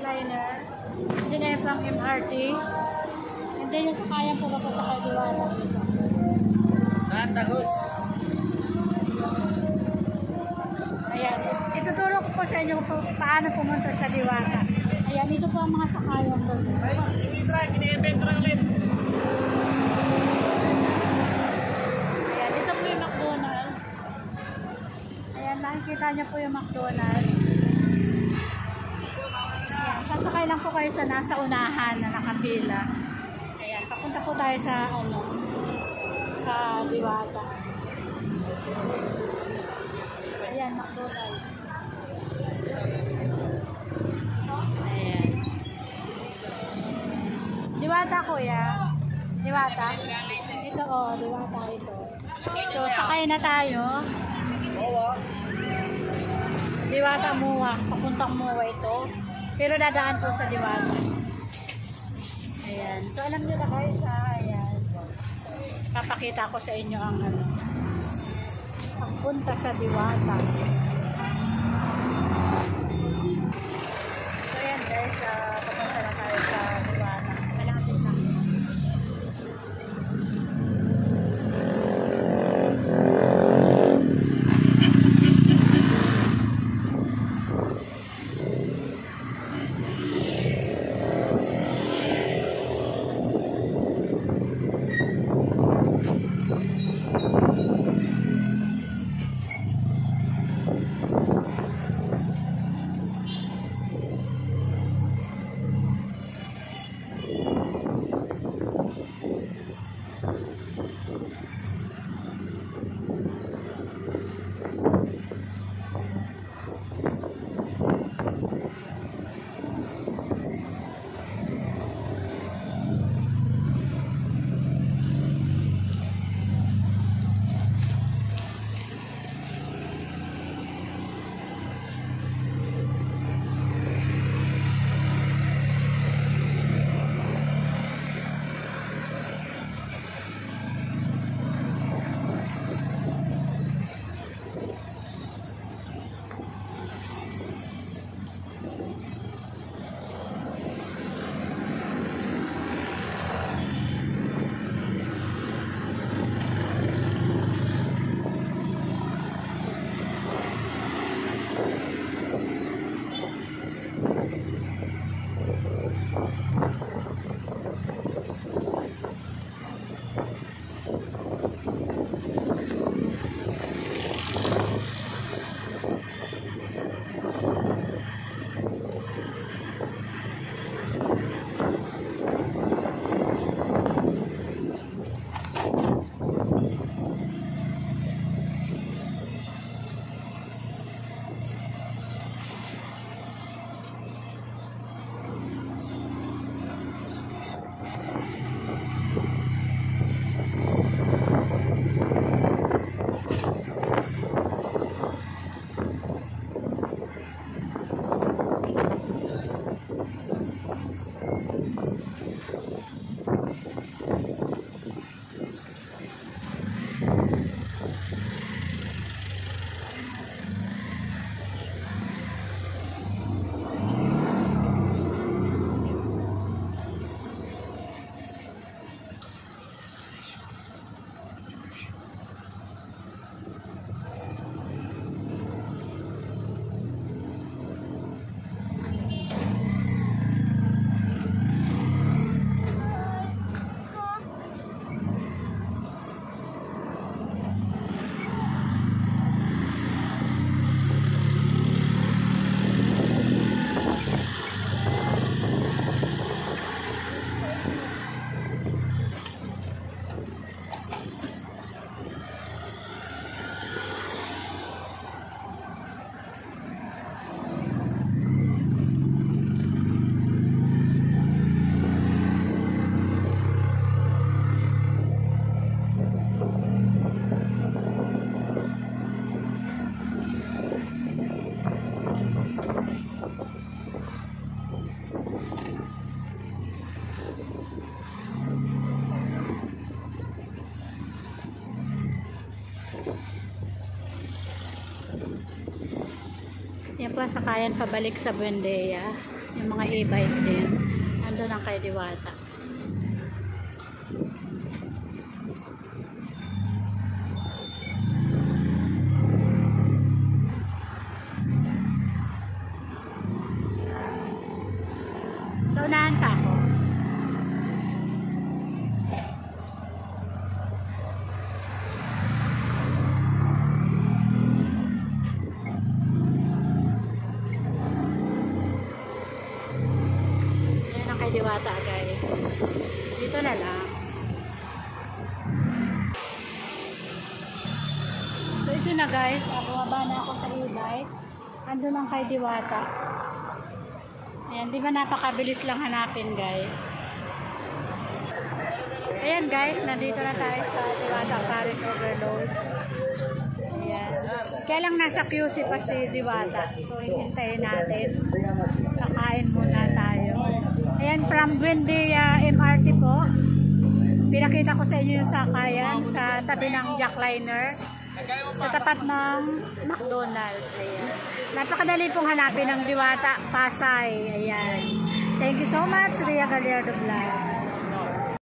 jetliner. Hindi na yung pang MRT. And then yung sakayan po papunta kay Diwata dito. Santa Cruz. Ayan. Ituturo ko po sa inyo kung paano pumunta sa Diwata. Ayan, ito po ang mga sakayan doon. Ay, ini-event lang ulit. Ayan, ito po yung McDonald's. Ayan, makikita niyo po yung McDonald's. Ayan, sasakay lang po kayo sa nasa unahan na nakapila. Ayan, papunta po tayo sa sa Diwata. Ayan, McDonald's. Ayan. Diwata, kuya. Diwata. Ito, Diwata ito. So, sakay na tayo. Diwata Muwa. Papuntang Muwa ito. Pero dadaan po sa Diwata. Ayan. So, alam nyo na guys, ayan. Papakita ko sa inyo ang pagpunta sa Diwata. So, ayan guys, papunta na tayo sa Diwata. Malapit na. Yan po, sakayan pabalik sa Buendia. Yung mga e-bike din. Andun ang kay Diwata. So, unahan pa ako. Ayan ang kay Diwata, guys. Dito na lang. So, ito na, guys. Bumaba na ako sa e-bike. Andun ang kay Diwata. Ayan, di ba napakabilis lang hanapin, guys. Ayan, guys, nandito na tayo sa Diwata Paris Overload. Ayan. Kaya lang nasa QC pa si Diwata. So, hihintayin natin. Kakain muna tayo. Ayan, from Buendia MRT po. Pinakita ko sa inyo yung sakayan sa tabi ng Jackliner. Sa tapat ng McDonald's. Ayan. Napakadali pong hanapin ng Diwata, Pasay. Ayan. Thank you so much, Ria Gallardo Vlog.